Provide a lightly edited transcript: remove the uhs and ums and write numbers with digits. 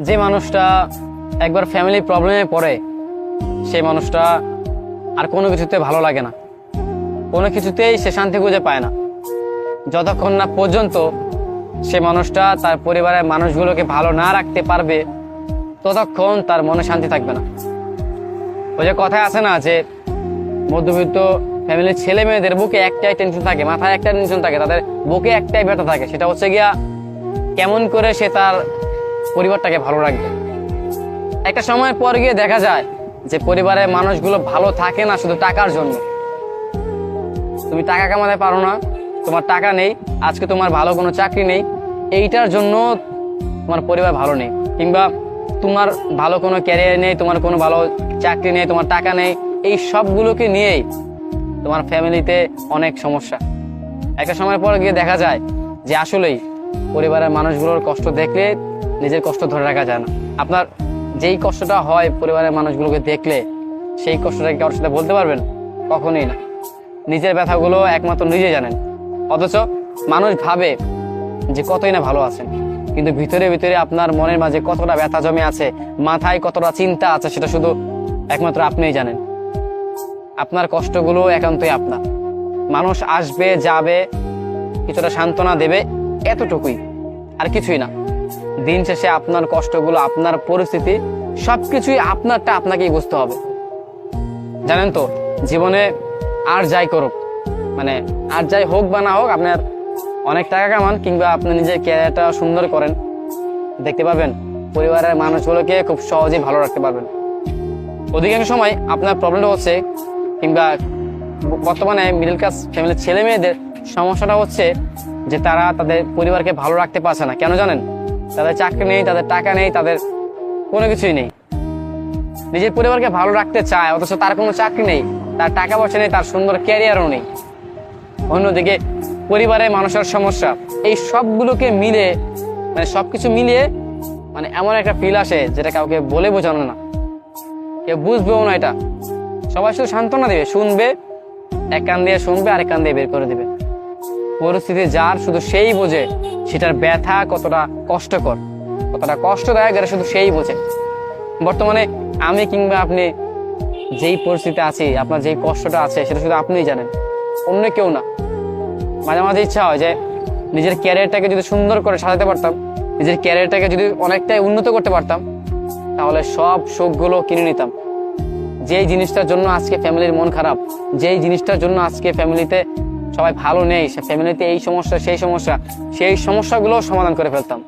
যে মানুষটা একবার ফ্যামিলি প্রবলেমে পড়ে সেই মানুষটা আর কোনো কিছুতে ভালো লাগে না, কোনো কিছুতেই সে শান্তি খুঁজে পায় না, যতক্ষণ না পর্যন্ত সে মানুষটা তার পরিবারের মানুষগুলোকে ভালো না রাখতে পারবে ততক্ষণ তার মনে শান্তি থাকবে না। ওই যে কথায় আছে না যে মধ্যবিত্ত ফ্যামিলির ছেলে মেয়েদের বুকে একটাই টেনশন থাকে, মাথায় একটাই টেনশন থাকে, তাদের বুকে একটাই ব্যথা থাকে, সেটা হচ্ছে গিয়া কেমন করে সে তার পরিবারটাকে ভালো রাখবে। একটা সময়ের পর গিয়ে দেখা যায় যে পরিবারের মানুষগুলো ভালো থাকে না শুধু টাকার জন্য। তুমি টাকা কামাতে পারো না, তোমার টাকা নেই, আজকে তোমার ভালো কোনো চাকরি নেই, এইটার জন্য তোমার পরিবার ভালো নেই, কিংবা তোমার ভালো কোনো ক্যারিয়ার নেই, তোমার কোনো ভালো চাকরি নেই, তোমার টাকা নেই, এই সবগুলোকে নিয়েই তোমার ফ্যামিলিতে অনেক সমস্যা। একটা সময় পর গিয়ে দেখা যায় যে আসলেই পরিবারের মানুষগুলোর কষ্ট দেখলে নিজের কষ্ট ধরে রাখা যায় না। আপনার যেই কষ্টটা হয় পরিবারের মানুষগুলোকে দেখলে, সেই কষ্টটাকে কারোর সাথে বলতে পারবেন? কখনোই না। নিজের ব্যথাগুলো একমাত্র নিজে জানেন, অথচ মানুষ ভাবে যে কতই না ভালো আছেন, কিন্তু ভিতরে ভিতরে আপনার মনের মাঝে কতটা ব্যথা জমে আছে, মাথায় কতটা চিন্তা আছে, সেটা শুধু একমাত্র আপনিই জানেন। আপনার কষ্টগুলো একান্তই আপনার। মানুষ আসবে যাবে, কিছুটা সান্ত্বনা দেবে, এতটুকুই, আর কিছুই না। দিন শেষে আপনার কষ্টগুলো, আপনার পরিস্থিতি, সবকিছুই আপনারটা আপনাকেই বুঝতে হবে। জানেন তো, জীবনে আর যাই করুক, মানে আর যাই হোক বা না হোক, আপনার অনেক টাকা কামান কিংবা আপনি নিজের ক্যারিয়ারটা সুন্দর করেন, দেখতে পারবেন পরিবারের মানুষগুলোকে খুব সহজেই ভালো রাখতে পারবেন। অধিকাংশ সময় আপনার প্রবলেমটা হচ্ছে, কিংবা বর্তমানে মিডল ক্লাস ফ্যামিলির ছেলে মেয়েদের সমস্যাটা হচ্ছে যে তারা তাদের পরিবারকে ভালো রাখতে পারছে না। কেন জানেন? তাদের চাকরি নেই, তাদের টাকা নেই, তাদের কোনো কিছুই নেই। নিজের পরিবারকে ভালো রাখতে চায়, অথচ তার কোনো চাকরি নেই, তার টাকা পয়সা নেই, তার সুন্দর ক্যারিয়ারও নেই। অন্যদিকে পরিবারের মানুষের সমস্যা, এই সবগুলোকে মিলে, মানে সবকিছু মিলিয়ে মানে এমন একটা ফিল আসে যেটা কাউকে বলে বোঝানো না, কেউ বুঝবেও না। এটা সবাই শুধু সান্ত্বনা দেবে, শুনবে, এক কান দিয়ে শুনবে, আরেক কান দিয়ে বের করে দেবে। পরিস্থিতি যার, শুধু সেই বোঝে সেটার ব্যথা কতটা কষ্টকর, কতটা কষ্টদায়ক, এটা শুধু সেই বোঝে। বর্তমানে আমি কিংবা আপনি যেই পরিস্থিতিতে আছি, আপনার যেই কষ্টটা আছে, সেটা শুধু আপনিই জানেন, অন্য কেউ না। মাঝে মাঝে ইচ্ছা হয় যে নিজের ক্যারিয়ারটাকে যদি সুন্দর করে সাজাতে পারতাম, নিজের ক্যারিয়ারটাকে যদি অনেকটাই উন্নত করতে পারতাম, তাহলে সব সুখগুলো কিনে নিতাম। যেই জিনিসটার জন্য আজকে ফ্যামিলির মন খারাপ, যেই জিনিসটার জন্য আজকে ফ্যামিলিতে সবাই ভালো নেই, ফ্যামিলিতে এই সমস্যা সেই সমস্যা, সেই সমস্যাগুলো সমাধান করে ফেলতাম।